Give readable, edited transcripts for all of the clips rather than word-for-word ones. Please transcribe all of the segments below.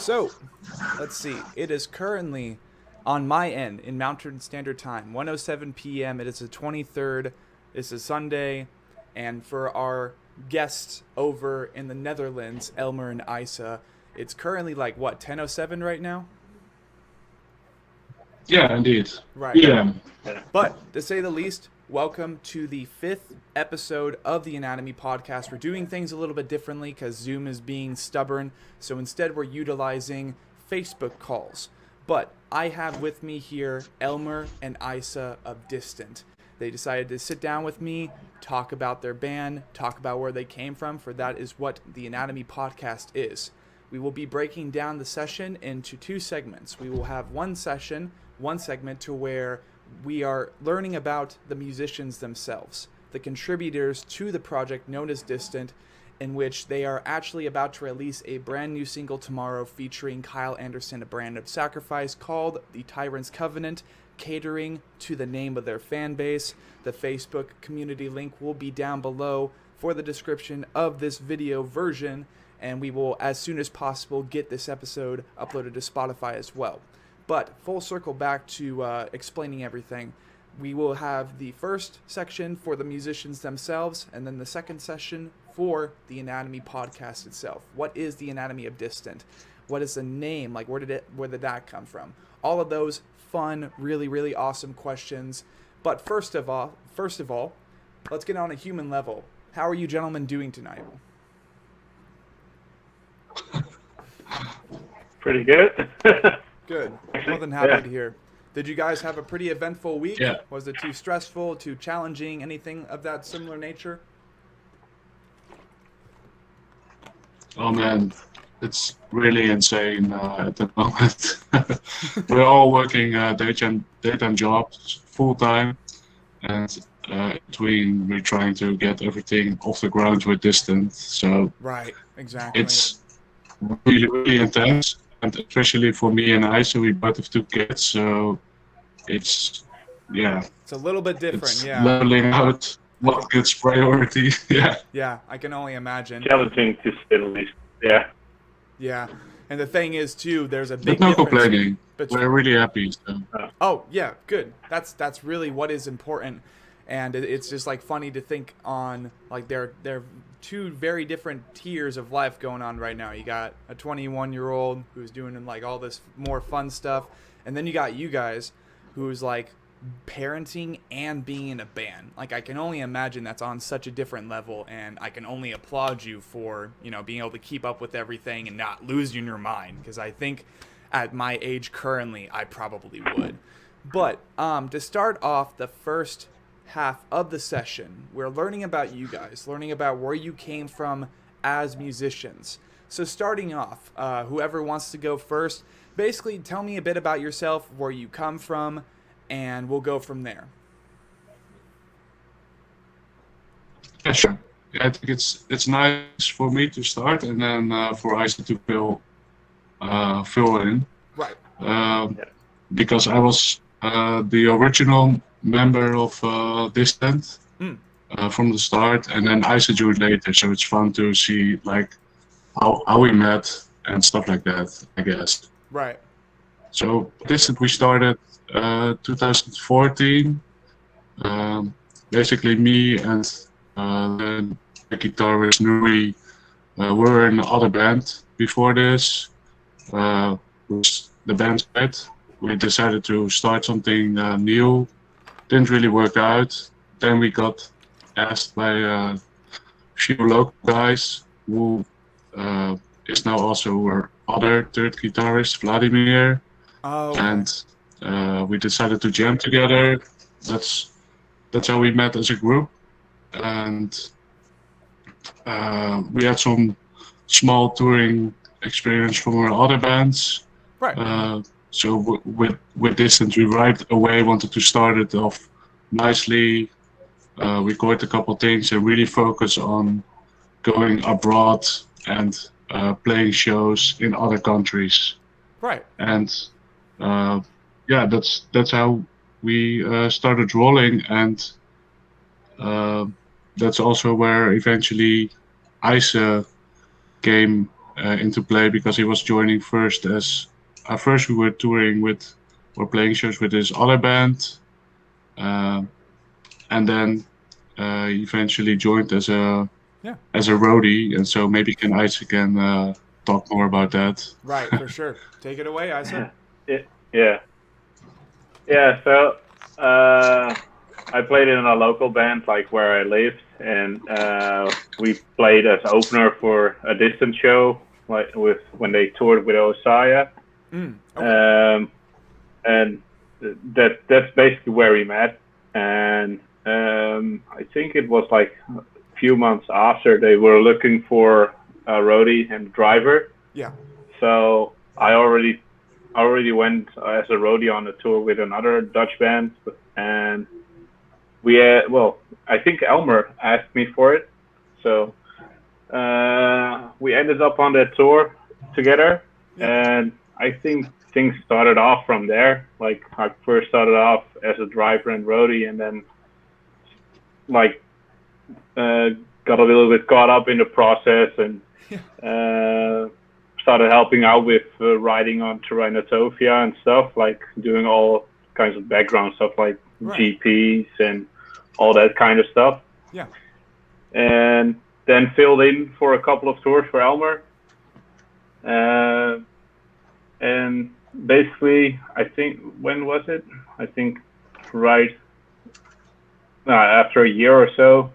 So, let's see. It is currently on my end in Mountain Standard Time, 1:07 p.m. It is the 23rd. It's a Sunday, and for our guests over in the Netherlands, Elmer and Eise, it's currently like what 10:07 right now. Yeah, indeed. Right. Yeah. But to say the least, welcome to the fifth episode of the Anatomy Podcast. We're doing things a little bit differently because Zoom is being stubborn. So instead, we're utilizing Facebook calls. But I have with me here Elmer and Eise of Distant. They decided to sit down with me, talk about their band, talk about where they came from, for that is what the Anatomy Podcast is. We will be breaking down the session into two segments. We will have one segment to where we are learning about the musicians themselves, the contributors to the project known as Distant, in which they are actually about to release a brand new single tomorrow featuring Kyle Anderson, A Brand of Sacrifice, called The Tyrant's Covenant, catering to the name of their fan base. The Facebook community link will be down below for the description of this video version, and we will, as soon as possible, get this episode uploaded to Spotify as well. But full circle back to explaining everything. We will have the first section for the musicians themselves, and then the second session for the Anatomy Podcast itself. What is the Anatomy of Distant? What is the name? Like, where did that come from? All of those fun, really, really awesome questions. But first of all, let's get on a human level. How are you gentlemen doing tonight? Pretty good. Good. More than happy to hear. Did you guys have a pretty eventful week? Yeah. Was it too stressful, too challenging, anything of that similar nature? Oh man, it's really insane at the moment. We're all working daytime jobs full time, and between we're trying to get everything off the ground with Distant. So Right, exactly. it's really, really intense. And especially for me and Eise, we both have two kids, so it's a little bit different, it's yeah. leveling out what gets priority. Yeah. Yeah, I can only imagine. Challenging to say the least. Yeah. Yeah, and the thing is too, there's a But big no difference. complaining. We're really happy. So. Oh yeah, good. That's really what is important, and it's just like funny to think on like they're two very different tiers of life going on right now. You got a 21-year-old who's doing like all this more fun stuff, and then you got you guys who's like parenting and being in a band. Like I can only imagine that's on such a different level, and I can only applaud you for, being able to keep up with everything and not losing your mind, because I think at my age currently I probably would. But to start off the first half of the session, we're learning about you guys, learning about where you came from as musicians. So starting off, whoever wants to go first, basically tell me a bit about yourself, where you come from, and we'll go from there. Yeah, sure. Yeah, I think it's nice for me to start, and then for Eise to fill in. Right. Because I was the original member of Distant from the start, and then Eise joined later. So it's fun to see like how we met and stuff like that, I guess. Right. So Distant we started 2014. Basically, me and the guitarist Nuri were in another band before this. Was the band split. We decided to start something new. Didn't really work out. Then we got asked by a few local guys who is now also our other third guitarist, Vladimir. Oh. Okay. And we decided to jam together. That's how we met as a group. And we had some small touring experience from our other bands. Right. So with Distant, we right away wanted to start it off nicely, record a couple things, and really focus on going abroad and playing shows in other countries. Right. And that's how we started rolling, and that's also where eventually Eise came into play because he was joining first first we were touring with or playing shows with his other band, and then he eventually joined as a roadie, and so maybe Eise can talk more about that. Right, for sure. Take it away, Isa. Yeah. So I played in a local band, like where I lived, and we played as opener for a distant show, like when they toured with Osaya. Okay. And that's basically where we met. And I think it was like a few months after they were looking for a roadie and driver. Yeah. So I already went as a roadie on a tour with another Dutch band, and I think Elmer asked me for it, so we ended up on that tour together, and I think things started off from there. Like I first started off as a driver and roadie, and then like got a little bit caught up in the process and started helping out with riding on Tyrantophobia and stuff, like doing all kinds of background stuff like GPs and all that kind of stuff. Yeah. And then filled in for a couple of tours for Elmer. And basically, I think, when was it? I think right after a year or so,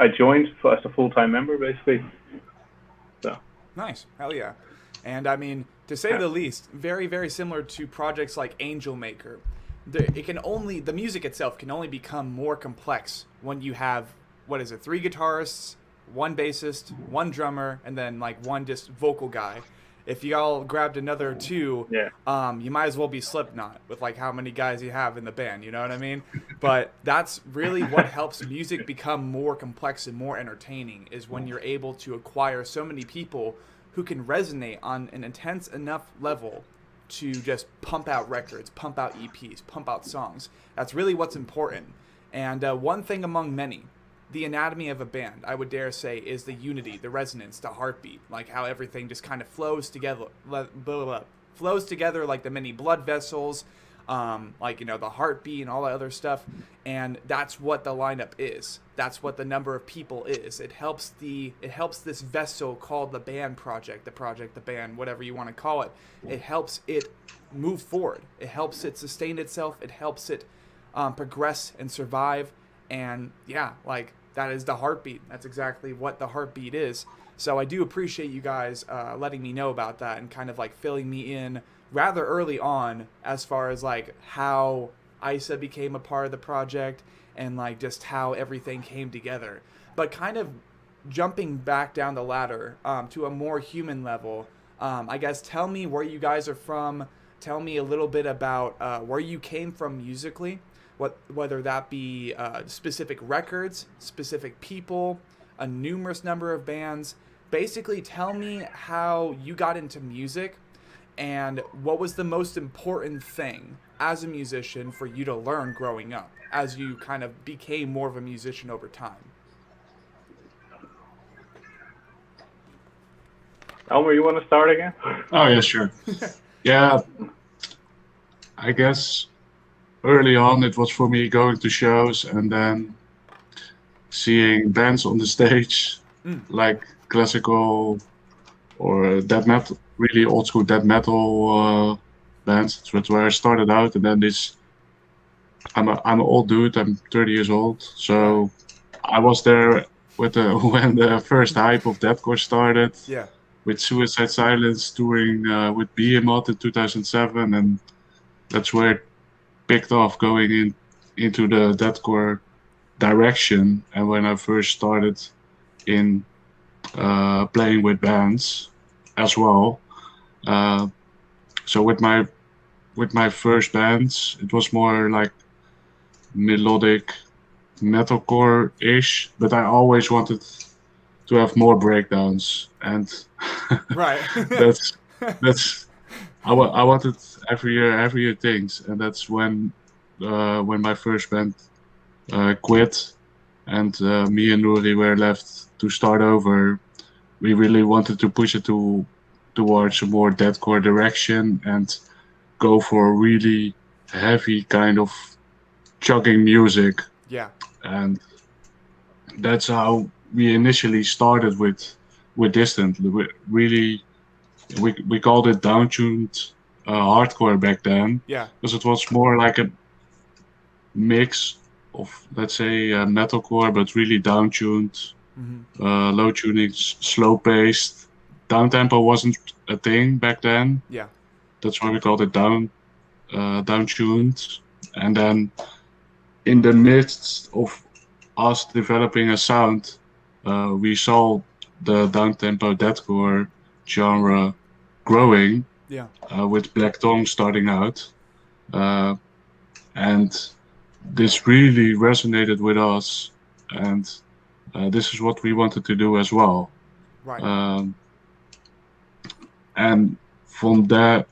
I joined as a full-time member, basically. So Nice. Hell yeah. And I mean, to say the least, very, very similar to projects like Angel Maker. The music itself can only become more complex when you have, 3 guitarists, 1 bassist, 1 drummer, and then like 1 just vocal guy. If y'all grabbed another 2, you might as well be Slipknot with like how many guys you have in the band, you know what I mean? But that's really what helps music become more complex and more entertaining, is when you're able to acquire so many people who can resonate on an intense enough level to just pump out records, pump out EPs, pump out songs. That's really what's important. And one thing among many, the anatomy of a band, I would dare say, is the unity, the resonance, the heartbeat, like how everything just kind of flows together like the many blood vessels, the heartbeat and all that other stuff. And that's what the lineup is. That's what the number of people is. It helps this vessel called the band project, the band, whatever you want to call it. It helps it move forward. It helps it sustain itself. It helps it progress and survive. And that is the heartbeat. That's exactly what the heartbeat is. So I do appreciate you guys letting me know about that and kind of like filling me in rather early on as far as like how Eise became a part of the project and like just how everything came together. But kind of jumping back down the ladder to a more human level, I guess tell me where you guys are from. Tell me a little bit about where you came from musically. Whether that be specific records, specific people, a numerous number of bands. Basically, tell me how you got into music and what was the most important thing as a musician for you to learn growing up as you kind of became more of a musician over time. Elmer, you want to start again? Oh, yeah, sure. Yeah, I guess early on it was for me going to shows and then seeing bands on the stage, like classical or death metal, really old school death metal bands. That's where I started out. And then I'm an old dude, I'm 30 years old. So I was there with when the first hype of Deathcore started. Yeah. With Suicide Silence touring with Behemoth in 2007, and that's where it picked off going into the Deathcore direction. And when I first started in playing with bands as well, so with my first bands, it was more like melodic metalcore-ish, but I always wanted to have more breakdowns, and right. that's I wanted every year things, and that's when my first band quit, and me and Nuri were left to start over. We really wanted to push it towards a more deathcore direction and go for really heavy kind of chugging music, Yeah. and that's how we initially started with Distant. We called it downtuned hardcore back then, Yeah. because it was more like a mix of, let's say, metalcore, but really downtuned, low tuning, slow paced. Downtempo wasn't a thing back then. Yeah. That's why we called it downtuned. And then in the midst of us developing a sound, we saw the downtempo deathcore genre growing, Yeah. with Black Tongue starting out. And this really resonated with us, and this is what we wanted to do as well. Right. And from that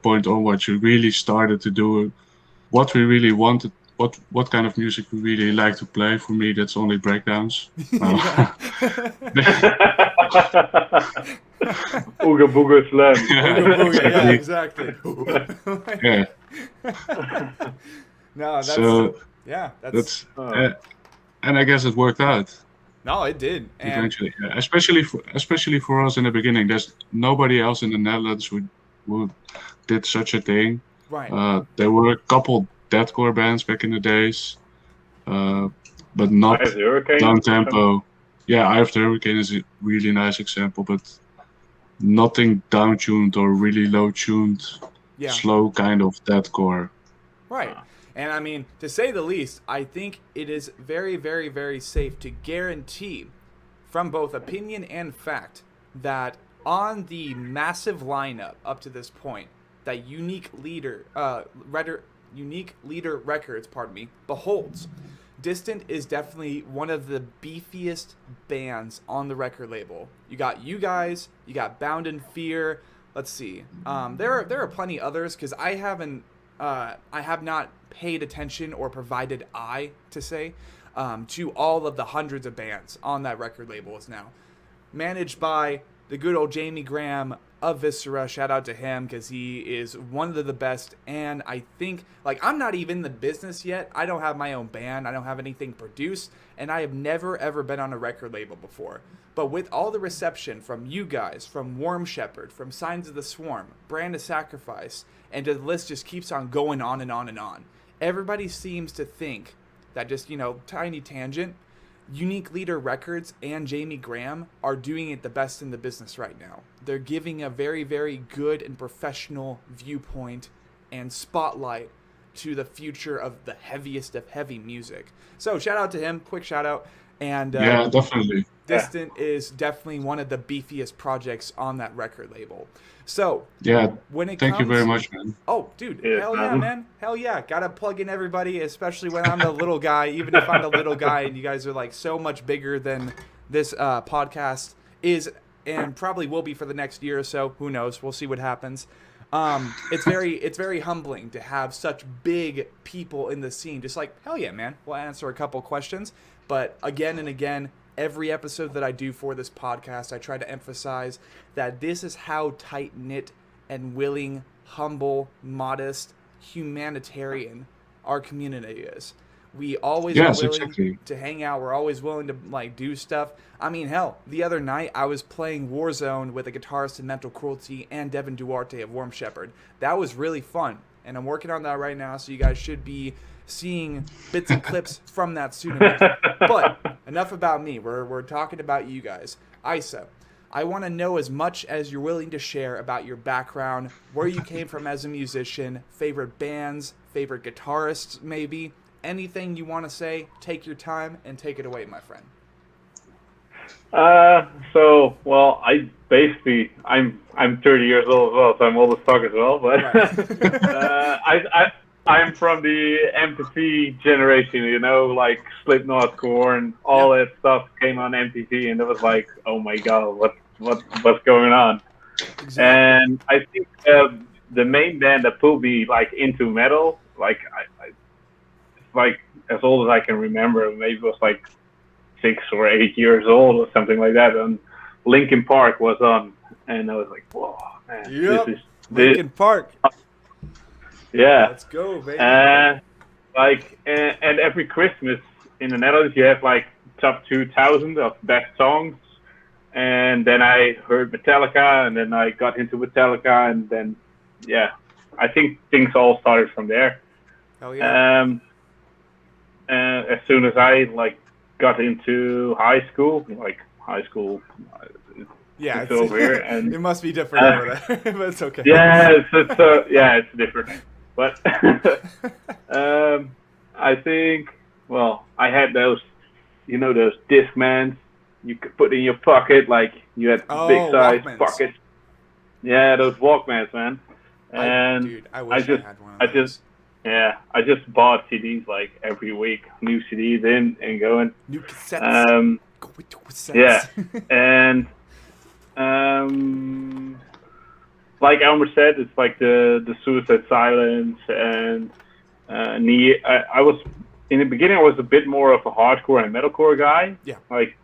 point onwards, we really started to do what we really wanted, what kind of music we really like to play. For me, that's only breakdowns. Ooga booga slam. Yeah, exactly. Yeah. No, that's So that's and I guess it worked out no, it did. And eventually. Yeah. Especially for us in the beginning. There's nobody else in the Netherlands who did such a thing. right. There were a couple deathcore bands back in the days, but not Eye of the Hurricane. down tempo. Yeah, Eye of the Hurricane is a really nice example, but nothing down tuned or really low tuned, Yeah. slow kind of deathcore. Right. And I mean, to say the least, I think it is very, very, very safe to guarantee, from both opinion and fact, that on the massive lineup up to this point, that Unique Leader Records, beholds, Distant is definitely one of the beefiest bands on the record label. You got you guys, you got Bound in Fear. Let's see. There are plenty others, because I have not paid attention or provided eye to say to all of the hundreds of bands on that record label is now managed by the good old Jamie Graham of Viscera. Shout out to him, because he is one of the best. And I think, like, I'm not even in the business yet. I don't have my own band. I don't have anything produced. And I have never, ever been on a record label before. But with all the reception from you guys, from Worm Shepherd, from Signs of the Swarm, Brand of Sacrifice, and the list just keeps on going on and on and on. Everybody seems to think that, just, tiny tangent, Unique Leader Records and Jamie Graham are doing it the best in the business right now. They're giving a very, very good and professional viewpoint and spotlight to the future of the heaviest of heavy music. So shout out to him, quick shout out. And Yeah, definitely. Distant is definitely one of the beefiest projects on that record label. So Yeah, when it thank comes, you very much, man. Oh, dude, Yeah, hell yeah, man. Hell yeah. Gotta plug in everybody, especially when I'm the little guy, even if I'm the little guy and you guys are like so much bigger than this podcast is and probably will be for the next year or so. Who knows? We'll see what happens. It's very humbling to have such big people in the scene. Just like, hell yeah, man. We'll answer a couple questions. But again and again, every episode that I do for this podcast, I try to emphasize that this is how tight-knit and willing, humble, modest, humanitarian our community is. We always are willing to hang out. We're always willing to do stuff. I mean, hell, the other night I was playing Warzone with a guitarist in Mental Cruelty and Devin Duarte of Worm Shepherd. That was really fun, and I'm working on that right now, so you guys should be seeing bits and clips from that soon enough. But enough about me. We're talking about you guys. Eise, I want to know as much as you're willing to share about your background, where you came from as a musician, favorite bands, favorite guitarists, maybe. Anything you want to say, take your time and take it away, my friend. I'm 30 years old as well, so I'm old as fuck as well. But Right. I'm from the MTV generation, like Slipknot, Korn, all that stuff came on MTV, and it was like, oh my god, what's going on? Exactly. And I think the main band that pulled me into metal, I as old as I can remember, maybe it was 6 or 8 years old or something like that, and Linkin Park was on, and I was like, whoa, man, Yep. this is Linkin Park. yeah. Let's go, baby. And every Christmas in the Netherlands, you have like top 2,000 of best songs. And then I heard Metallica, and then I got into Metallica, and then, yeah, I think things all started from there. Hell yeah. As soon as I like got into high school, Yeah, it's over here, and it must be different over there, but it's okay. yeah, it's different. But I think, well, I had those, those Discmans you could put in your pocket, like you had big size Walkmans. pockets. Yeah, those Walkmans, man. And I wish I had one of those. I just bought CDs like every week, new CDs in and going. New cassettes. Go with the cassettes. Yeah, and like Elmer said, it's like the Suicide Silence and I was in the beginning. I was a bit more of a hardcore and metalcore guy. Yeah. Like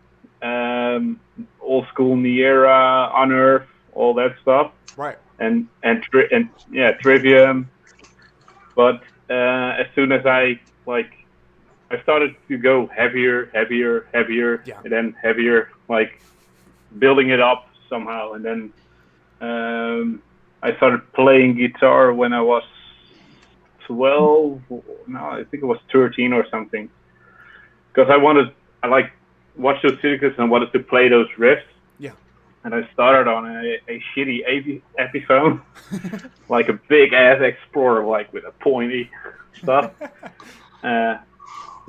old school Niera, Unearth, all that stuff. Right. And Trivium. But as soon as I started to go heavier, Yeah. and then heavier, like building it up somehow, and then I started playing guitar when I was 12. No, I think it was 13 or something, because I watched those circuits and wanted to play those riffs. Yeah. And I started on a shitty Epiphone, like a big ass Explorer, like with a pointy stuff.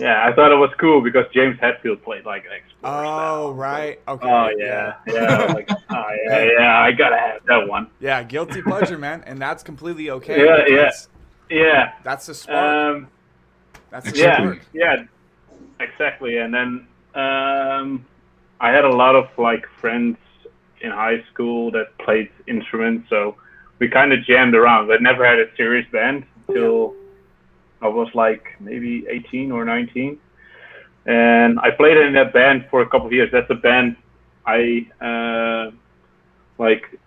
Yeah, I thought it was cool because James Hetfield played like an Explorer. Oh, right. Okay. Oh yeah. I gotta have that one. Yeah, guilty pleasure, man, and that's completely okay. Yeah. That's the spark. That's the Yeah, spark. yeah, exactly. And then I had a lot of like friends in high school that played instruments, so we kind of jammed around. I never had a serious band until I was like maybe 18 or 19, and I played in that band for a couple of years. That's the band I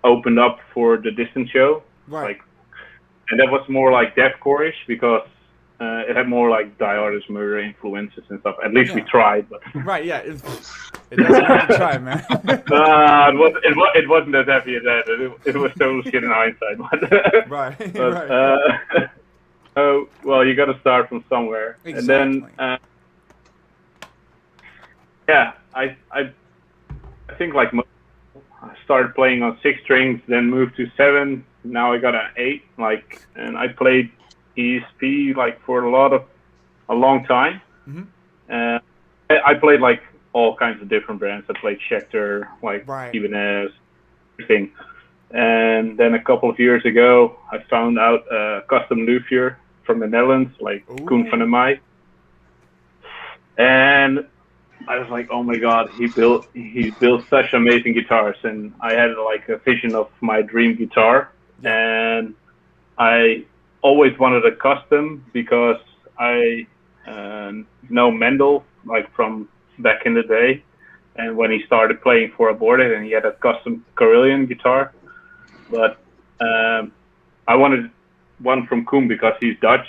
opened up for the Distant show, Right. and that was more like deathcore-ish because it had more like Die Artist Murder influences and stuff. At least we tried, but Right. Yeah. It doesn't hurt to try, man. it wasn't as heavy as that. It was total shit in hindsight. But, Right. but, Right. oh well, you got to start from somewhere, Exactly. and then I think like I started playing on 6 strings, then moved to 7. Now I got an 8. And I played ESP for a long time. Mm-hmm. I played like all kinds of different brands. I played Schecter, Right. Ibanez, everything. And then a couple of years ago, I found out custom luthier from the Netherlands, like Koen van der Meij. And I was like, oh my god, he built such amazing guitars, and I had like a vision of my dream guitar, and I always wanted a custom because I know Mendel from back in the day, and when he started playing for Aborted, and he had a custom Carillion guitar, but I wanted one from Koen because he's Dutch,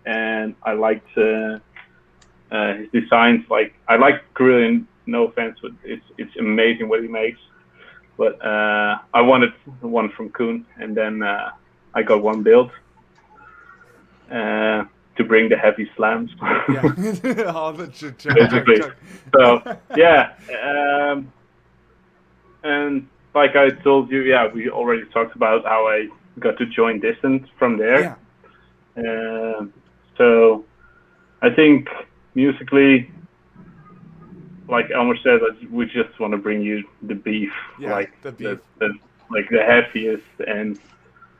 and I liked his designs. I like Carillion, no offense, but it's amazing what he makes. But I wanted one from Koen, and then I got one built to bring the heavy slams. Yeah. All the basically. So yeah, and like I told you, we already talked about how I got to join Distant from there. Yeah. So I think musically, like Elmer said, we just want to bring you the beef, the beef, the heaviest and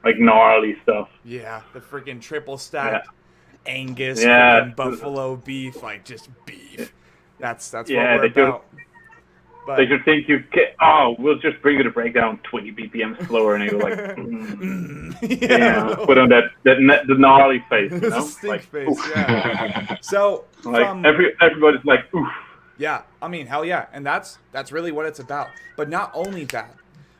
gnarly stuff. Yeah, the freaking triple stack Angus, Yeah. freaking buffalo beef, just beef. That's what Yeah, we're about. But They should think we'll just bring you to breakdown 20 BPM slower, and you're like, put on the gnarly face, the stink face. oof. Yeah. So everybody's like, oof. Yeah, I mean, hell yeah. And that's really what it's about. But not only that,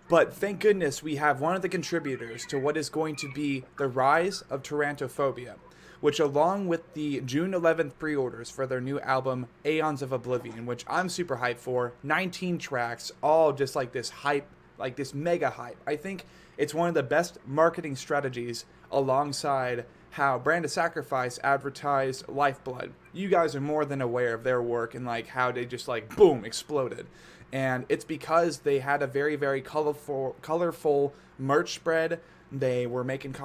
but thank goodness we have one of the contributors to what is going to be the Rise of Tyrantophobia, which along with the June 11th pre-orders for their new album, Aeons of Oblivion, which I'm super hyped for, 19 tracks, all just like this hype, like this mega hype. I think it's one of the best marketing strategies alongside how Brand of Sacrifice advertised Lifeblood. You guys are more than aware of their work and like how they just like boom exploded. And it's because they had a very, very colorful merch spread. They were making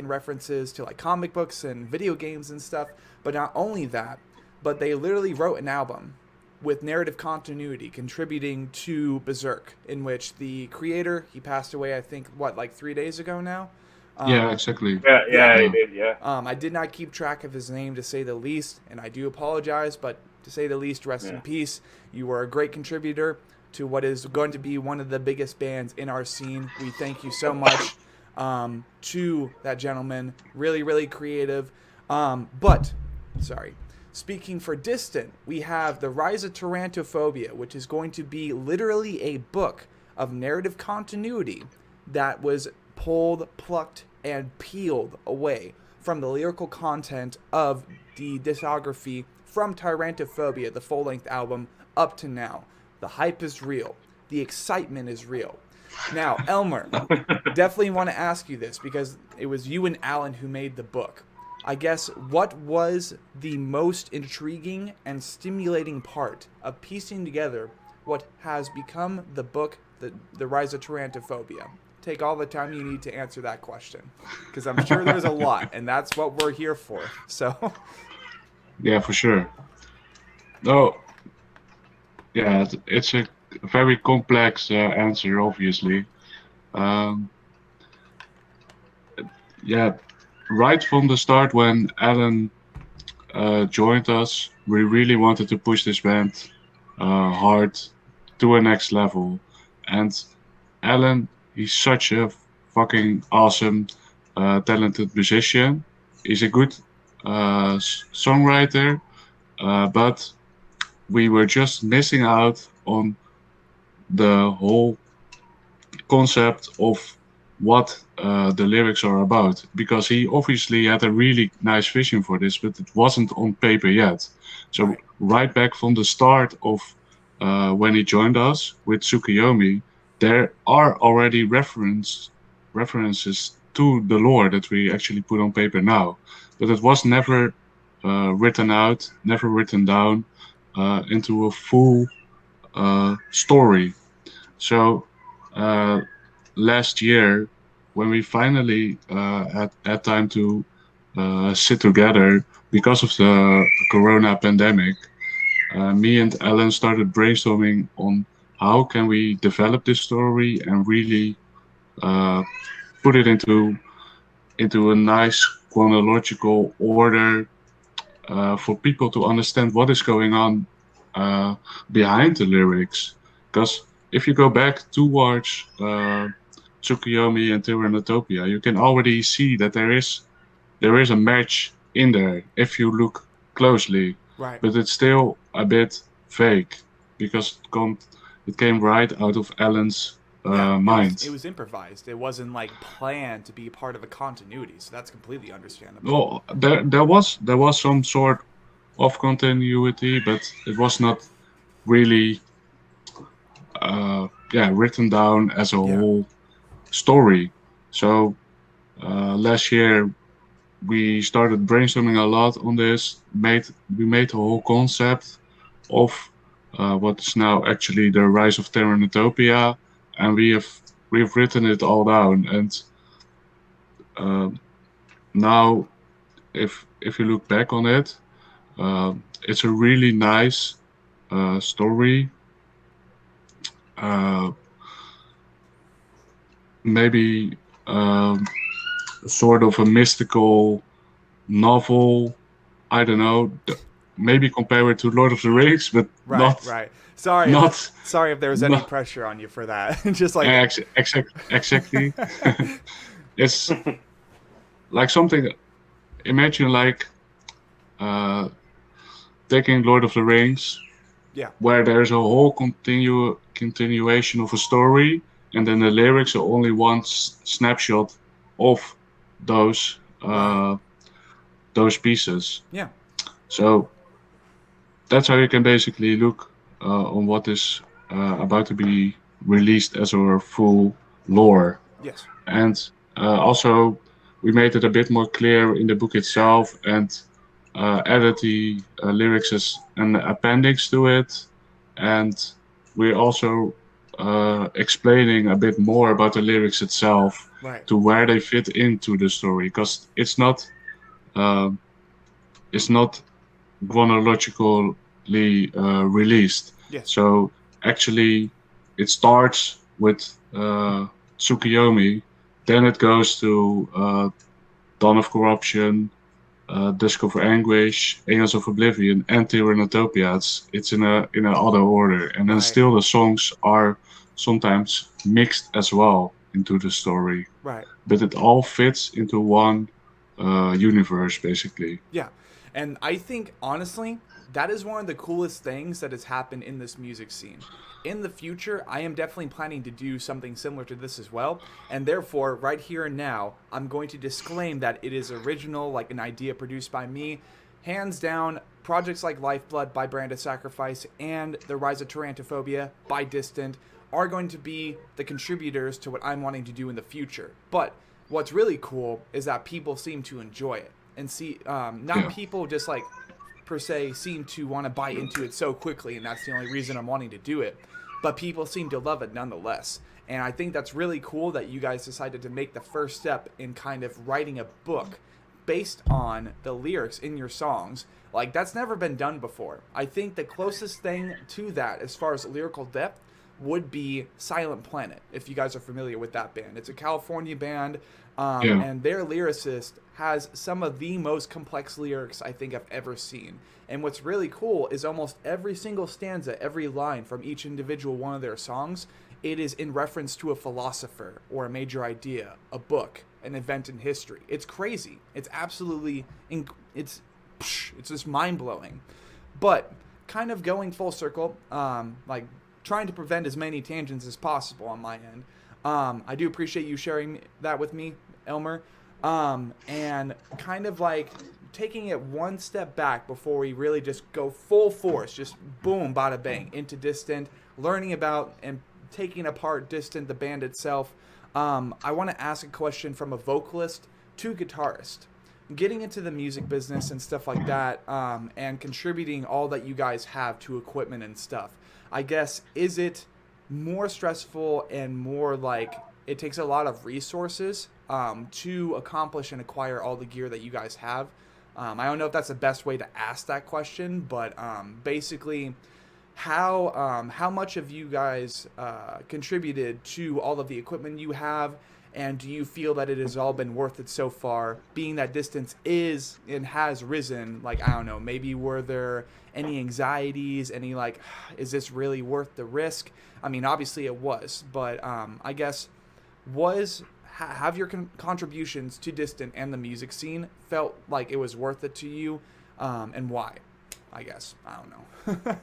references to like comic books and video games and stuff. But not only that, but they literally wrote an album with narrative continuity contributing to Berserk, in which the creator, he passed away, I think, like 3 days ago now? Yeah, exactly. Yeah, he did, yeah. I did not keep track of his name, to say the least, and I do apologize, but to say the least, rest in peace. You were a great contributor to what is going to be one of the biggest bands in our scene. We thank you so much to that gentleman. Really, really creative. Speaking for Distant, we have the Rise of Tyrantophobia, which is going to be literally a book of narrative continuity that was pulled, plucked, and peeled away from the lyrical content of the discography from Tyrantophobia, the full-length album, up to now. The hype is real. The excitement is real. Now, Elmer, definitely want to ask you this because it was you and Alan who made the book. I guess, what was the most intriguing and stimulating part of piecing together what has become the book, The Rise of Tyrantophobia? Take all the time you need to answer that question, because I'm sure there's a lot, and that's what we're here for. So, yeah, for sure. No, yeah, it's a very complex answer, obviously. Yeah, right from the start when Alan joined us, we really wanted to push this band hard to a next level, and Alan, he's such a fucking awesome, talented musician. He's a good songwriter, but we were just missing out on the whole concept of what the lyrics are about. Because he obviously had a really nice vision for this, but it wasn't on paper yet. So right back from the start of when he joined us with Tsukuyomi, there are already references to the lore that we actually put on paper now, but it was never written out, never written down into a full story. So last year, when we finally had time to sit together because of the Corona pandemic, me and Alan started brainstorming on how can we develop this story and really put it into a nice chronological order for people to understand what is going on behind the lyrics. Because if you go back towards Tsukuyomi and Tyrantophobia, you can already see that there is a match in there if you look closely. Right. But it's still a bit vague because it came right out of Alan's mind. It was improvised. It wasn't like planned to be part of a continuity, so that's completely understandable. Well, there was some sort of continuity, but it was not really written down as a whole story. So last year we started brainstorming a lot on this. We made a whole concept of what is now actually the Rise of Tyrantophobia, and we've written it all down. And now, if you look back on it, it's a really nice story. Maybe sort of a mystical novel. I don't know. Maybe compare it to Lord of the Rings, but not. Sorry if there was any pressure on you for that. Just like exactly. It's like something. Imagine like taking Lord of the Rings Yeah. where there's a whole continuation of a story, and then the lyrics are only one snapshot of those Right. those pieces. Yeah. So that's how you can basically look on what is about to be released as our full lore. Yes. And also, we made it a bit more clear in the book itself and added the lyrics as an appendix to it. And we're also explaining a bit more about the lyrics itself Right. to where they fit into the story, because uh, it's not chronologically released. Yes. So actually, it starts with Tsukiyomi, then it goes to Dawn of Corruption, Dusk of Anguish, Aeons of Oblivion, and Tyrantophobia. It's in a other order, and then Right. still the songs are sometimes mixed as well into the story. Right. But it all fits into one universe, basically. Yeah. And I think, honestly, that is one of the coolest things that has happened in this music scene. In the future, I am definitely planning to do something similar to this as well. And therefore, right here and now, I'm going to disclaim that it is original, like an idea produced by me. Hands down, projects like Lifeblood by Brand of Sacrifice and The Rise of Tyrantophobia by Distant are going to be the contributors to what I'm wanting to do in the future. But what's really cool is that people seem to enjoy it. And see, not people just like per se seem to want to buy into it so quickly, and that's the only reason I'm wanting to do it. But people seem to love it nonetheless. And I think that's really cool that you guys decided to make the first step in kind of writing a book based on the lyrics in your songs. Like, that's never been done before. I think the closest thing to that as far as lyrical depth would be Silent Planet, if you guys are familiar with that band. It's a California band, and their lyricist has some of the most complex lyrics I think I've ever seen. And what's really cool is almost every single stanza, every line from each individual one of their songs, it is in reference to a philosopher or a major idea, a book, an event in history. It's crazy. It's absolutely, it's just mind-blowing. But kind of going full circle, like trying to prevent as many tangents as possible on my end. I do appreciate you sharing that with me, Elmer. And kind of like taking it one step back before we really just go full force, just boom, bada bang, into Distant, learning about and taking apart Distant, the band itself. I want to ask a question from a vocalist to guitarist. Getting into the music business and stuff like that, and contributing all that you guys have to equipment and stuff, I guess, is it more stressful and more like it takes a lot of resources to accomplish and acquire all the gear that you guys have? I don't know if that's the best way to ask that question, but basically, how much have you guys contributed to all of the equipment you have, and do you feel that it has all been worth it so far, being that Distance is and has risen? like, I don't know, maybe were there any anxieties, any like, is this really worth the risk? I mean, obviously it was, but I guess, have your contributions to Distant and the music scene felt like it was worth it to you, and why? I guess, I don't know.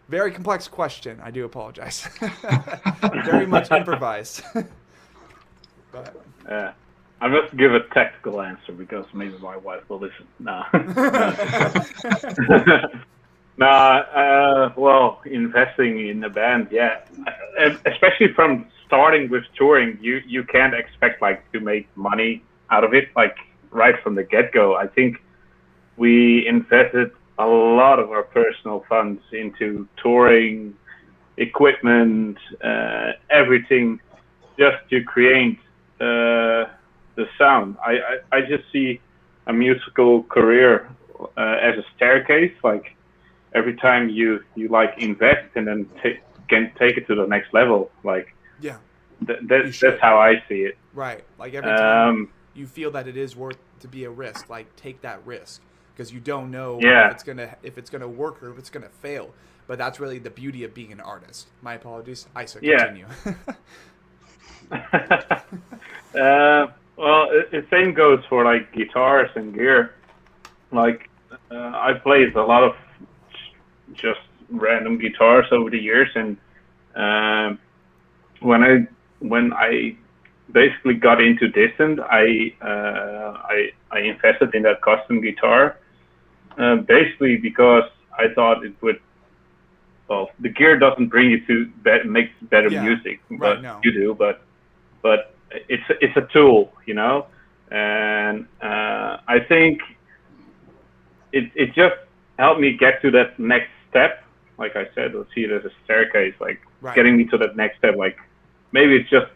Very complex question. I do apologize. Very much improvised. But I must give a tactical answer because maybe my wife will listen. No. Well, investing in a band, yeah. Especially from starting with touring, you can't expect like to make money out of it, like right from the get-go. I think we invested a lot of our personal funds into touring, equipment, everything, just to create the sound. I just see a musical career as a staircase. Like every time you like invest and then can take it to the next level. Like yeah, that's how I see it. Right. Like every time you feel that it is worth to be a risk, like take that risk, because you don't know if it's gonna work or if it's gonna fail. But that's really the beauty of being an artist. My apologies. Eise, continue. Well, the same goes for like guitars and gear. Like I played a lot of just random guitars over the years, and when I basically got into Distant, I invested in that custom guitar, basically because I thought it would. Well, the gear doesn't bring you to make better music, but you do. But it's a tool, you know, and I think it just helped me get to that next step. Like I said, let's see it as a staircase, like getting me to that next step. Like maybe it's just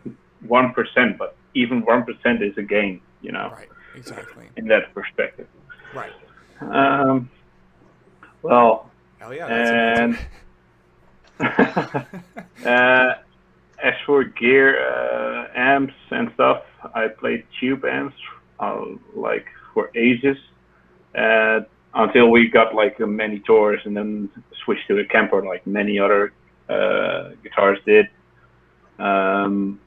1%, but even 1% is a gain, you know. Right. Exactly. In that perspective. Right. Well. Hell yeah. That's amazing. As for gear, amps and stuff, I played tube amps, like for ages, until we got like many tours, and then switched to a camper, like many other guitarists did. And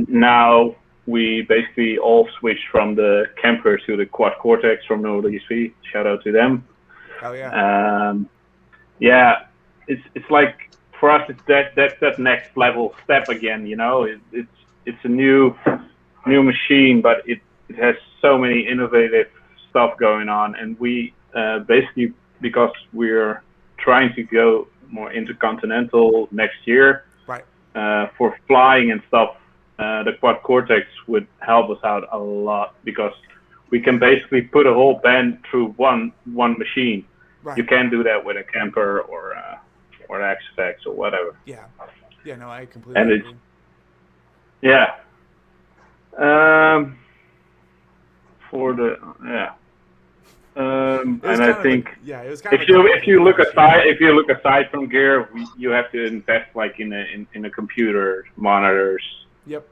now we basically all switched from the camper to the quad cortex from Northeast V. Shout out to them. Hell yeah. Yeah. It's like for us, it's that next level step again. You know, it's a new machine, but it has so many innovative stuff going on, and we basically, because we're trying to go more intercontinental next year, right? For flying and stuff, the quad cortex would help us out a lot, because we can basically put a whole band through one machine. Right. You can't do that with a camper or XFX or whatever. Yeah. Yeah, no, I completely agree. Yeah. For the and I think it was kind if you look aside from gear, you have to invest like in a computer, monitors. Yep.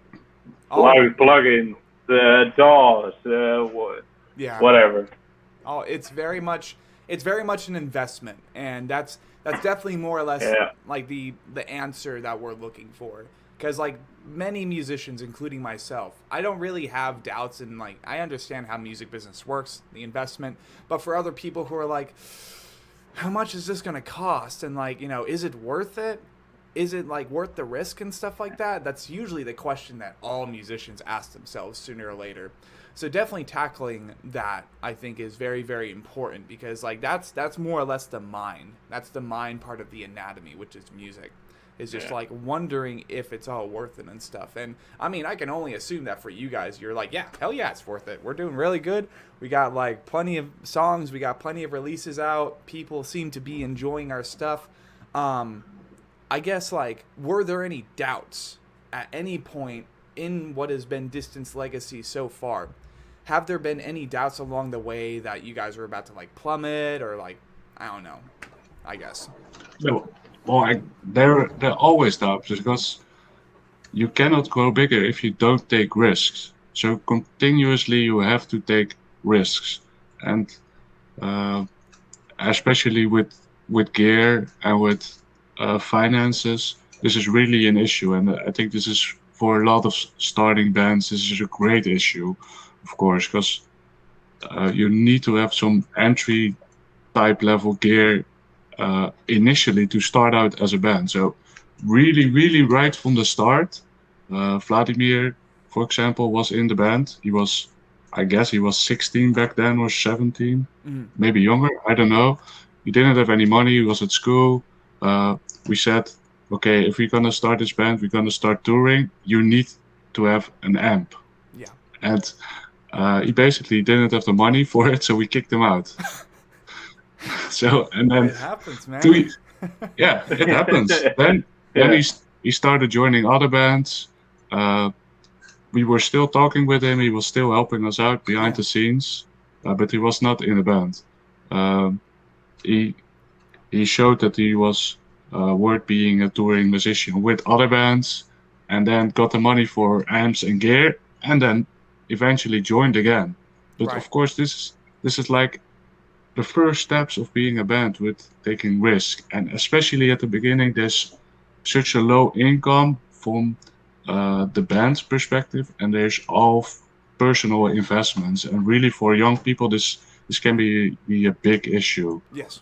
Plugins, DAWs, whatever. Oh, it's very much an investment, and that's definitely more or less like the answer that we're looking for. Because like many musicians, including myself, I don't really have doubts in, like, I understand how music business works, the investment, but for other people who are like, how much is this going to cost? And like, you know, is it worth it? Is it like worth the risk and stuff like that? That's usually the question that all musicians ask themselves sooner or later. So definitely tackling that, I think, is very, very important, because like that's more or less the mind. That's the mind part of the anatomy, which is music. Is just like wondering if it's all worth it and stuff. And I mean, I can only assume that for you guys, you're like, yeah, hell yeah, it's worth it. We're doing really good. We got like plenty of songs. We got plenty of releases out. People seem to be enjoying our stuff. I guess, like, were there any doubts at any point in what has been Distance Legacy so far? Have there been any doubts along the way that you guys were about to like plummet, or like, I don't know, I guess? No. Well, there are always doubts, because you cannot grow bigger if you don't take risks. So continuously you have to take risks, and especially with gear and with finances, this is really an issue. And I think this is, for a lot of starting bands, this is a great issue, of course, because you need to have some entry type level gear initially to start out as a band. So really right from the start, Vladimir, for example, was in the band. I guess he was 16 back then, or 17, maybe younger, I don't know. He didn't have any money, he was at school. We said, okay, if we're gonna start this band, we're gonna start touring, you need to have an amp. Yeah. And he basically didn't have the money for it, so we kicked him out. So, and then it happens, man. Yeah, it happens. Then he started joining other bands. We were still talking with him. He was still helping us out behind the scenes, but he was not in a band. He showed that he was worth being a touring musician with other bands, and then got the money for amps and gear, and then eventually joined again. But of course, this is like the first steps of being a band, with taking risk. And especially at the beginning, there's such a low income from the band's perspective, and there's all personal investments. And really, for young people, this can be a big issue. Yes.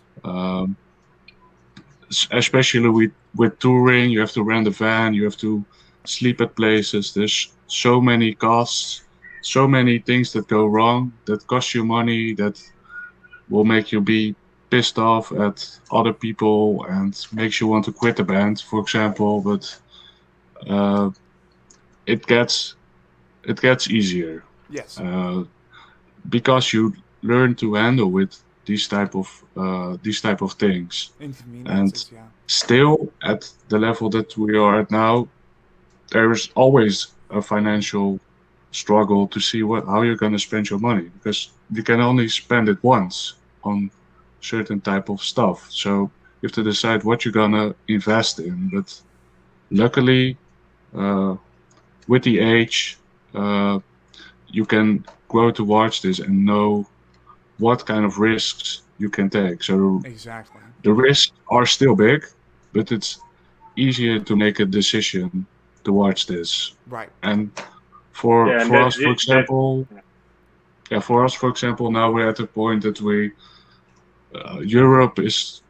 especially with touring, you have to rent a van, you have to sleep at places. There's so many costs, so many things that go wrong that cost you money, that will make you be pissed off at other people and makes you want to quit the band, for example. But uh, it gets easier Yes. because you learn to handle with these type of things. And Inconveniences, yeah. still, at the level that we are at now, there is always a financial struggle to see how you're going to spend your money, because you can only spend it once on certain type of stuff. So you have to decide what you're going to invest in. But luckily, uh, with the age, uh, you can grow towards this and know what kind of risks you can take. So Exactly. the risks are still big, but it's easier to make a decision towards this. Right. And for Yeah, and us, for example, now we're at the point that Europe is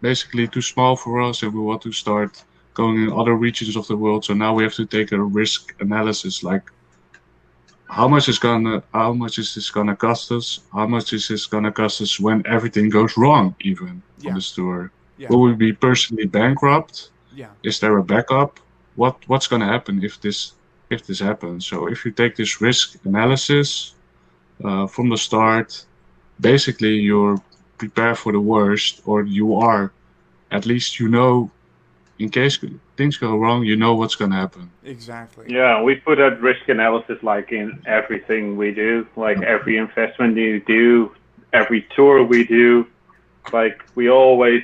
basically too small for us, and we want to start going in other regions of the world. So now we have to take a risk analysis, like how much is this gonna cost us? How much is this gonna cost us when everything goes wrong, even Yeah. on this tour? Yeah. Will we be personally bankrupt? Yeah. Is there a backup? What's gonna happen if this happens? So if you take this risk analysis from the start, basically you're prepared for the worst, or you are, at least you know, in case things go wrong, you know what's gonna happen. Exactly. Yeah, we put that risk analysis like in everything we do, like every investment you do, every tour we do. Like we always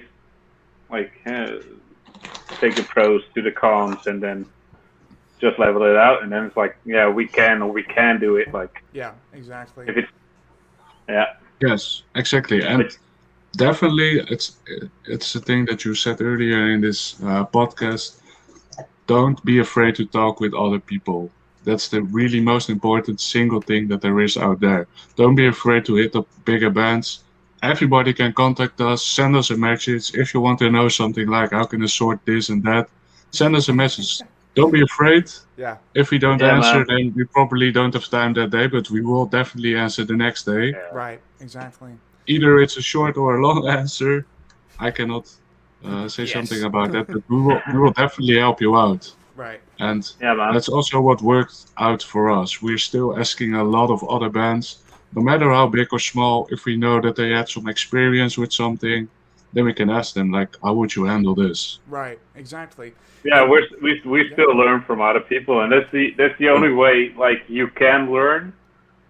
like take the pros to the cons and then just level it out, and then it's like, yeah, we can or we can do it. Like, Yeah, exactly. if it's, yeah. Yes, exactly, and definitely it's the thing that you said earlier in this podcast. Don't be afraid to talk with other people. That's the really most important single thing that there is out there. Don't be afraid to hit up bigger bands. Everybody can contact us, send us a message. If you want to know something like how can I sort this and that, send us a message. Don't be afraid. Yeah. If we don't Yeah, answer, man. then we probably don't have time that day, but we will definitely answer the next day. Yeah. Right. Exactly. Either it's a short or a long answer. I cannot say Yes. something about that, but we will definitely help you out. Right. And Yeah, man. that's also what worked out for us. We're still asking a lot of other bands, no matter how big or small, if we know that they had some experience with something, then we can ask them, like, how would you handle this? Right. Exactly. Yeah, And- we still learn from other people, and that's the only way like you can learn.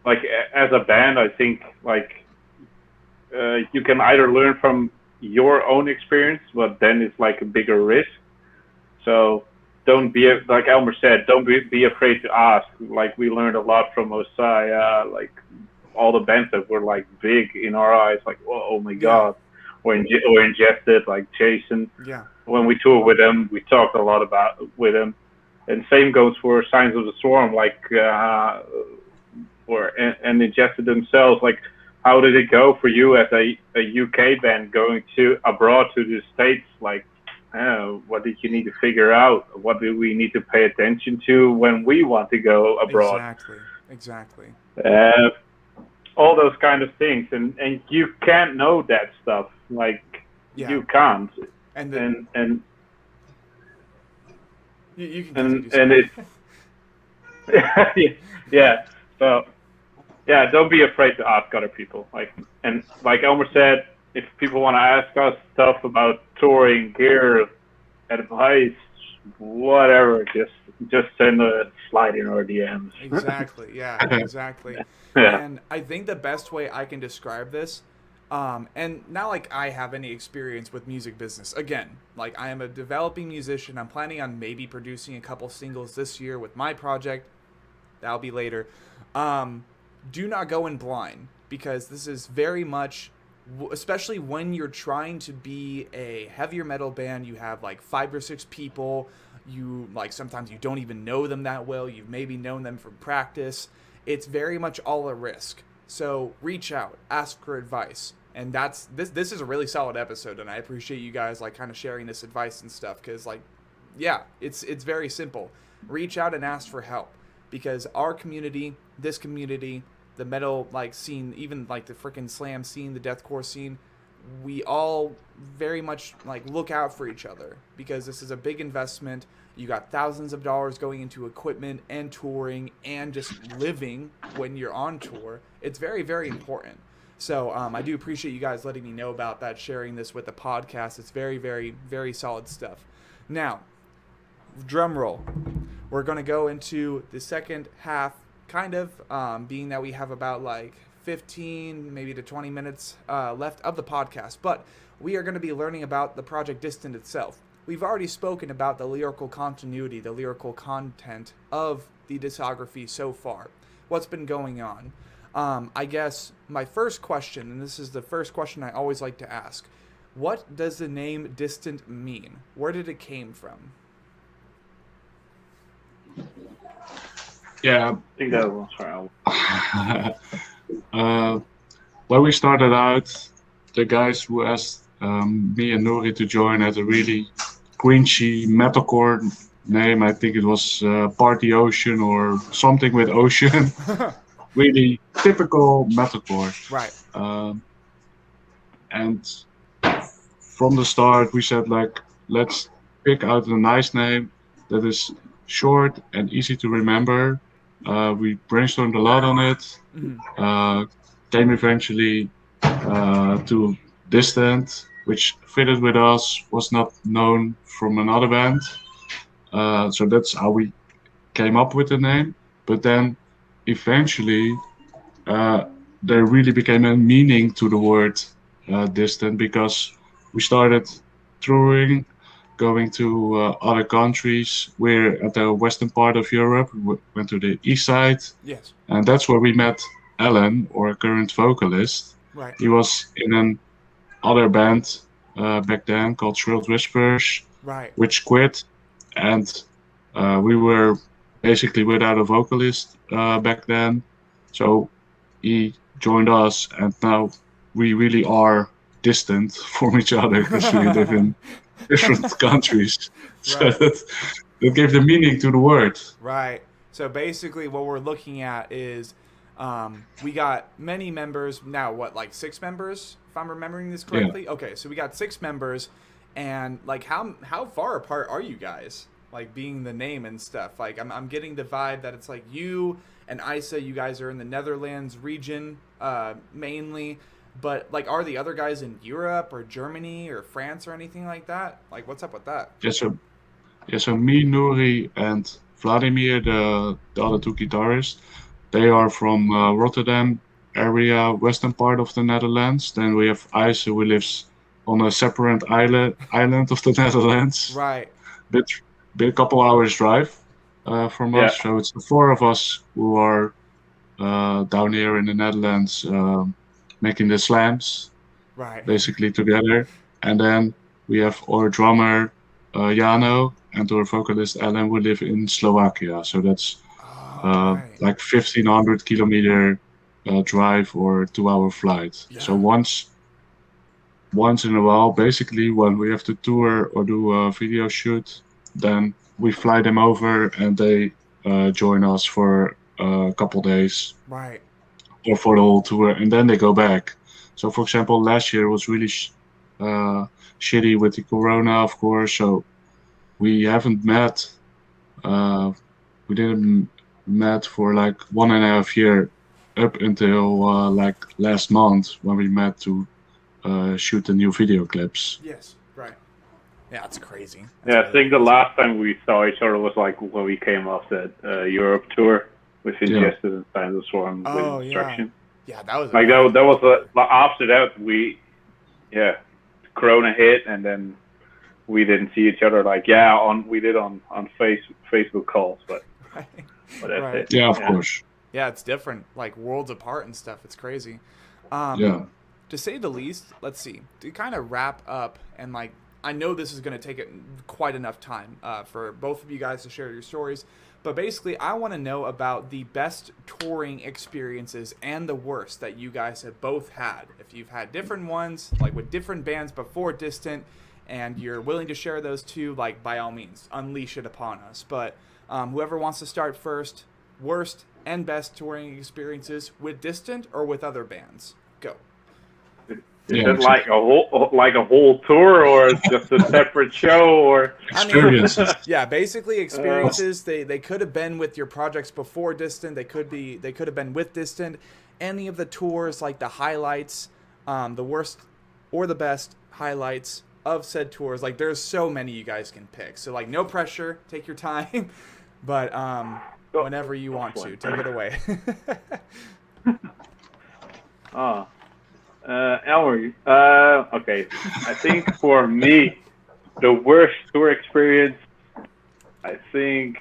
Like as a band, I think like you can either learn from your own experience, but then it's like a bigger risk. So don't be like Elmer said, don't be afraid to ask. Like we learned a lot from Osai, like all the bands that were like big in our eyes, like oh my god, or Ingested, like Jason. Yeah. When we toured with them, we talked a lot with them, and same goes for Signs of the Storm, like and Ingested themselves. Like, how did it go for you as a UK band going to abroad to the States? Like, what did you need to figure out? What do we need to pay attention to when we want to go abroad? Exactly. All those kind of things, and you can't know that stuff. Like, you can't. And you can and it's yeah. So yeah, don't be afraid to ask other people. Like Elmer said, if people want to ask us stuff about touring, gear, advice, whatever, just send a slide in our DMs. Exactly. Yeah. Exactly. Yeah. And I think the best way I can describe this, and not like I have any experience with music business. Again, like I am a developing musician. I'm planning on maybe producing a couple singles this year with my project. That'll be later. Do not go in blind, because this is very much, especially when you're trying to be a heavier metal band, you have like 5 or 6 people. You like sometimes you don't even know them that well. You've maybe known them from practice. It's very much all a risk. So reach out, ask for advice. And this is a really solid episode, and I appreciate you guys like kind of sharing this advice and stuff, because like, yeah, it's very simple. Reach out and ask for help, because our community, this community, the metal like scene, even like the freaking slam scene, the deathcore scene, we all very much like look out for each other, because this is a big investment. You got thousands of dollars going into equipment and touring and just living when you're on tour. It's very, very important. So I do appreciate you guys letting me know about that, sharing this with the podcast. It's very, very, very solid stuff. Now, drum roll. We're going to go into the second half, kind of, being that we have about like 15, maybe to 20 minutes left of the podcast. But we are going to be learning about the Project Distant itself. We've already spoken about the lyrical continuity, the lyrical content of the discography so far. What's been going on? I guess my first question, and this is the first question I always like to ask, what does the name Distant mean? Where did it came from? Yeah. I think that was right. When we started out, the guys who asked me and Nuri to join had a really grinchy metalcore name. I think it was Party Ocean or something with ocean. Really typical metalcore. Right. And from the start, we said, like, let's pick out a nice name that is short and easy to remember. We brainstormed a lot on it. Came eventually to Distant, which fitted with us, was not known from another band. So that's how we came up with the name. But then eventually there really became a meaning to the word distant, because we started touring, going to other countries. We're at the western part of Europe. We went to the east side. Yes. And that's where we met Alan, our current vocalist. Right. He was in an other band back then called Shrilled Whispers, Right. which quit. And we were basically without a vocalist back then. So he joined us, and now we really are distant from each other because we live in different countries. So Right. that gave the meaning to the word. Right. So basically what we're looking at is we got many members now, what, like 6 members, if I'm remembering this correctly? Yeah. Okay, so we got 6 members, and like how far apart are you guys? Like being the name and stuff. Like I'm getting the vibe that it's like you and Eise, you guys are in the Netherlands region mainly, but like are the other guys in Europe or Germany or France or anything like that? Like what's up with that? So me, Nuri, and Vladimir, the other 2 guitarists, they are from Rotterdam area, western part of the Netherlands. Then we have Eise, who lives on a separate island of the Netherlands. Right. Be a couple hours drive from us. So it's the 4 of us who are down here in the Netherlands making the slams, right, basically together. And then we have our drummer Jano and our vocalist Alan, who live in Slovakia. So that's like 1,500 kilometer drive or 2-hour flight. Yeah. So once in a while, basically when we have to tour or do a video shoot, then we fly them over and they join us for a couple days. Right. Or for the whole tour, and then they go back. So for example, last year was really shitty with the corona, of course, so we haven't met. We didn't met for like 1.5 years up until like last month when we met to shoot the new video clips. Yes, right. Yeah, it's crazy. I think the last time we saw each other was like when we came off that Europe tour with Ingested and Thunderstorm with Instruction. Yeah, that was like that was after that Corona hit, and then we didn't see each other. Like we did on Facebook calls, but that's it. Yeah, of course. Yeah, it's different, like worlds apart and stuff. It's crazy. To say the least. Let's see, to kind of wrap up, and like I know this is going to take quite enough time for both of you guys to share your stories, But basically, I want to know about the best touring experiences and the worst that you guys have both had. If you've had different ones, like with different bands before Distant, and you're willing to share those too, like by all means, unleash it upon us. But whoever wants to start first, worst and best touring experiences with Distant or with other bands. Go. Is it like a whole tour, or just a separate show, or experiences? Yeah, basically experiences. They could have been with your projects before Distant. They could have been with Distant. Any of the tours, like the highlights, the worst or the best highlights of said tours. Like there's so many you guys can pick. So like no pressure, take your time, but whenever you want to, take it away. Elmer, okay. I think for me, the worst tour experience, I think,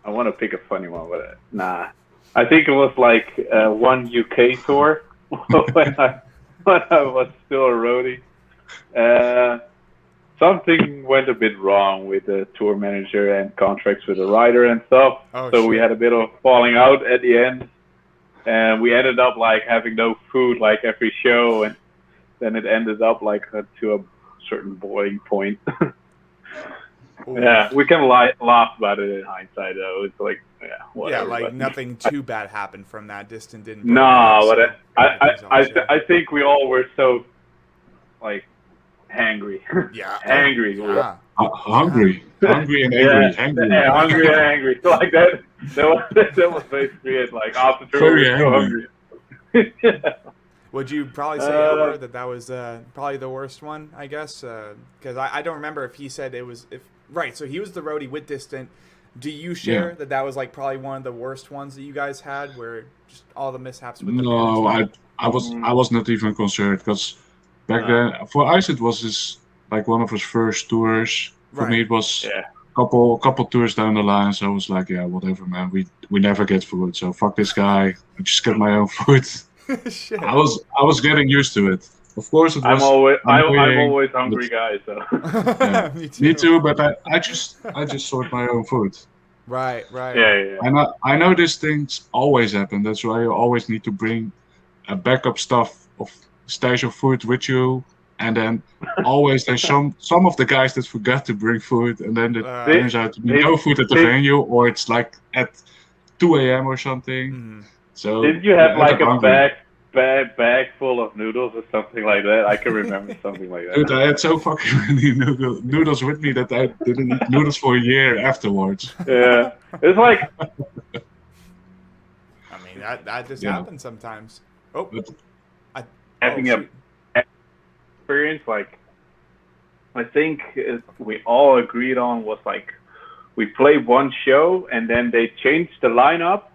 I want to pick a funny one, but nah. I think it was like one UK tour when I was still a roadie. Something went a bit wrong with the tour manager and contracts with the rider and stuff. So we had a bit of falling out at the end. And we ended up like having no food like every show, and then it ended up like to a certain boiling point. Yeah, we can laugh about it in hindsight though. It's like whatever, yeah, like but nothing too bad happened from that. Distant didn't. No, but I think we all were so like hangry. Yeah, angry. Yeah. Hungry and angry. Yeah, hungry and angry. So like that was basically it. Like after tour, we were so hungry. Would you probably say, Elmer, that was probably the worst one? I guess because I don't remember if he said it was right. So he was the roadie with Distant. Do you share that was like probably one of the worst ones that you guys had, where just all the mishaps with the No, I was not even concerned because back then for Eise it was like one of his first tours. For me it was couple tours down the line, so I was like, yeah, whatever, man. We never get food, so fuck this guy. I just get my own food. Shit. I was getting used to it. Of course, it was. I'm always hungry guy, so. Yeah. Me too, but I just sort my own food. Right. Yeah. I know these things always happen. That's why you always need to bring a backup stuff of stash of food with you. And then always there's some of the guys that forgot to bring food, and then it turns out to be no food at the venue, or it's like at 2 a.m. or something. Mm-hmm. So did you have like a bag full of noodles or something like that? I can remember something like that. Dude, I had so fucking many noodles with me that I didn't eat noodles for a year afterwards. Yeah, it's like. I mean that just happens sometimes. Having a experience, like I think we all agreed on was like we played one show and then they changed the lineup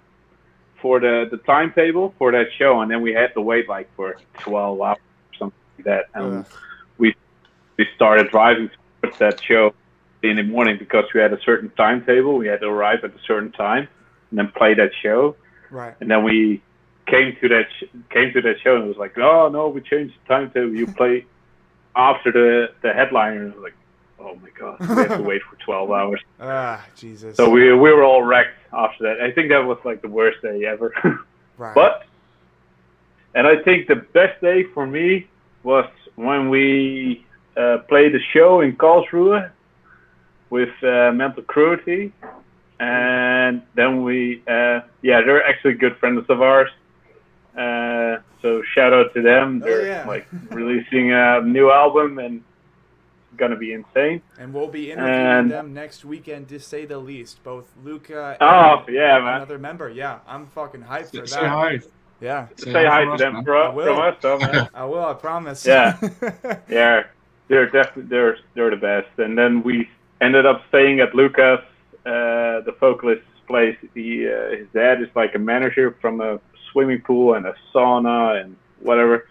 for the timetable for that show, and then we had to wait like for 12 hours or something like that, and we started driving towards that show in the morning because we had a certain timetable. We had to arrive at a certain time and then play that show, right? And then we came to that show and it was like, oh no, we changed the timetable. You play after the headliner, and I was like, oh my god, we have to wait for 12 hours. Jesus. So we were all wrecked after that. I think that was like the worst day ever. Right. And I think the best day for me was when we played the show in Karlsruhe with Mental Cruelty, and then they're actually good friends of ours. So shout out to them. They're like releasing a new album and it's gonna be insane. And we'll be interviewing them next weekend, to say the least. Both Luca and another member. Yeah, I'm fucking hyped for that. Say hi. Yeah. Say hi to them from us, man. I will. I promise. Yeah. Yeah. They're definitely they're the best. And then we ended up staying at Lucas, the vocalist's place. His dad is like a manager from a swimming pool and a sauna and whatever.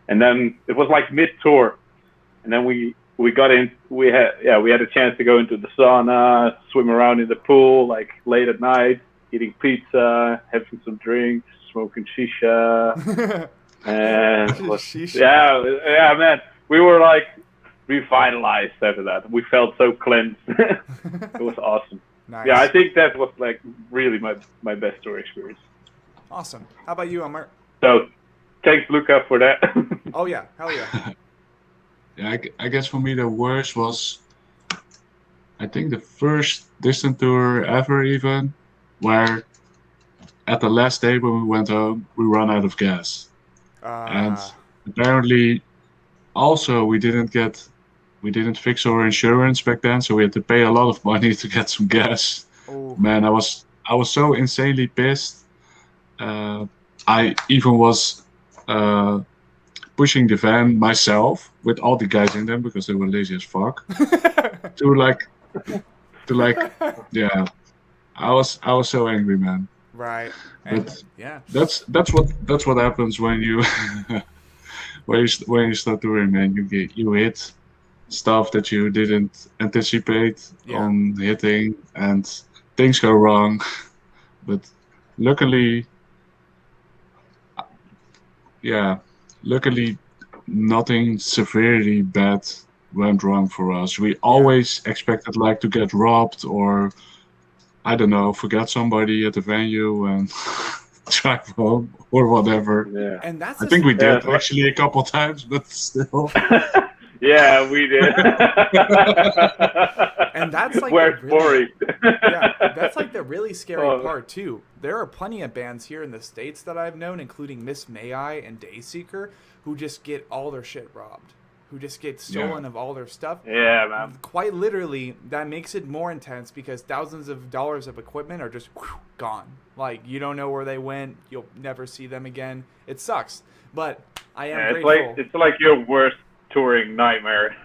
And then it was like mid-tour, and then we got in. We had a chance to go into the sauna, swim around in the pool like late at night, eating pizza, having some drinks, smoking shisha, and yeah, man, we were like revitalized after that. We felt so cleansed. It was awesome. Nice. Yeah, I think that was like really my best tour experience. Awesome. How about you, Elmer? So, thanks, Luca, for that. Oh yeah, hell yeah. Yeah, I guess for me the worst was, I think, the first distant tour ever, even, where at the last day when we went home, we ran out of gas. And apparently, also, we didn't fix our insurance back then, so we had to pay a lot of money to get some gas. Oh. Man, I was so insanely pissed. I even was pushing the van myself with all the guys in them because they were lazy as fuck. to like, yeah. I was so angry, man. Right. But And, yeah. that's what happens when you when you start touring, man. You hit stuff that you didn't anticipate on hitting, and things go wrong. But luckily, nothing severely bad went wrong for us. We always expected like to get robbed or, I don't know, forget somebody at the venue and drive home or whatever. Yeah. And that's I think we did actually a couple times, but still. Yeah, we did. And that's like Where's Bori? Yeah, that's like the really scary part too. There are plenty of bands here in the States that I've known, including Miss May I and Dayseeker, who just get all their shit robbed, who just get stolen of all their stuff. Yeah, man. Quite literally, that makes it more intense because thousands of dollars of equipment are just gone. Like, you don't know where they went. You'll never see them again. It sucks. But I am grateful. It's like your worst touring nightmare,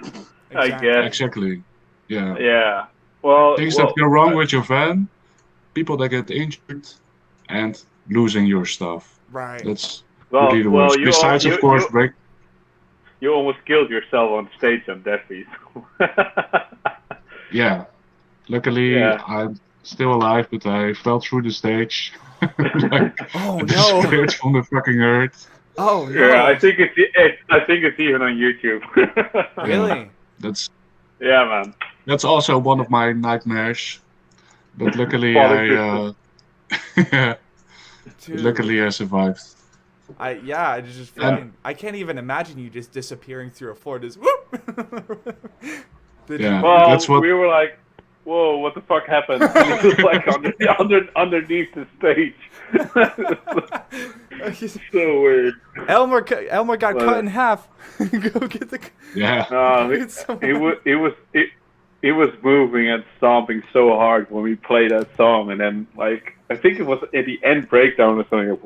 I guess. Exactly. Yeah. Yeah. Well, things that go wrong with your van, people that get injured, and losing your stuff. Right. That's really the worst. Besides, of course, break. You almost killed yourself on stage on Death Feast. Yeah. Luckily, I'm still alive, but I fell through the stage. Oh no! Disappeared from the fucking earth. Oh no! Yeah, I think it's even on YouTube. Really? Yeah, man. That's also one of my nightmares. But luckily, I survived. I just fucking, I can't even imagine you just disappearing through a floor. Just whoop. We were like, whoa, what the fuck happened? It was like underneath the stage. So weird. Elmer got cut in half. Go get the. Yeah. It was moving and stomping so hard when we played that song, and then like I think it was at the end breakdown or something.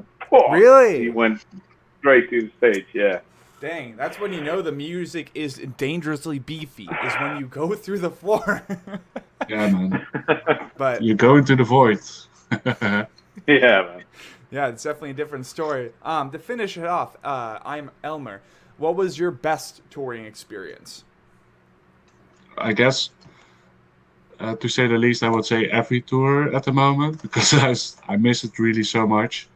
Really? He went straight to the stage. Yeah. Dang, that's when you know the music is dangerously beefy. Is when you go through the floor. Yeah, man. But you go into the void. Yeah, man. Yeah, it's definitely a different story. To finish it off, I'm Elmer. What was your best touring experience? I guess, to say the least, I would say every tour at the moment because I miss it really so much.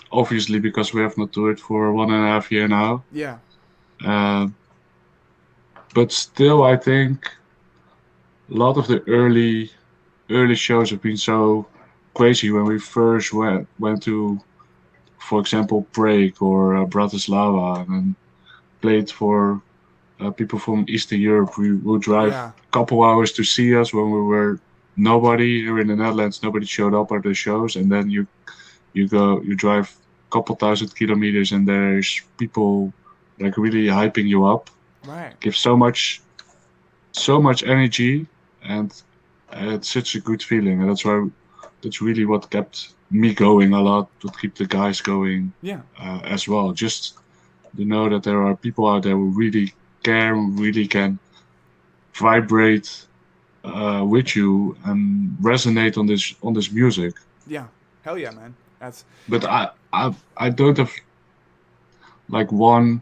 Obviously, because we have not toured for 1.5 years now. Yeah. But still, I think a lot of the early shows have been so crazy when we first went to, for example, Prague or Bratislava and played for people from Eastern Europe. We would drive a couple hours to see us when we were nobody here in the Netherlands. Nobody showed up at the shows, and then you drive a couple thousand kilometers, and there's people like really hyping you up. Right. Give so much energy, and it's such a good feeling, and that's really what kept me going a lot, to keep the guys going as well. Just to know that there are people out there who really care, who really can vibrate with you and resonate on this music. Yeah, hell yeah, man. But I don't have like one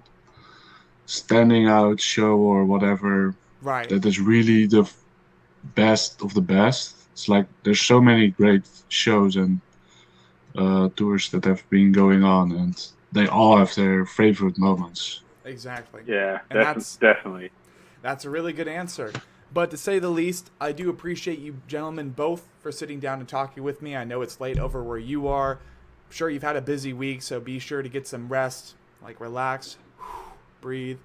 standing out show or whatever that is really the best of the best. It's like there's so many great shows and tours that have been going on, and they all have their favorite moments. Exactly. Yeah, and definitely. That's a really good answer. But to say the least, I do appreciate you gentlemen both for sitting down and talking with me. I know it's late over where you are. I'm sure you've had a busy week, so be sure to get some rest, like relax, breathe.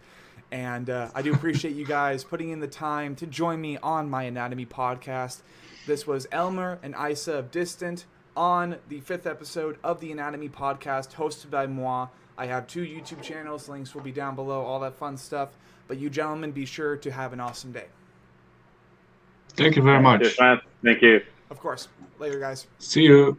And I do appreciate you guys putting in the time to join me on my Anatomy podcast. This was Elmer and Eise of Distant on the 5th episode of the Anatomy podcast, hosted by moi. I have 2 YouTube channels. Links will be down below, all that fun stuff. But you gentlemen, be sure to have an awesome day. Thank you very much. Thank you. Of course. Later, guys. See you.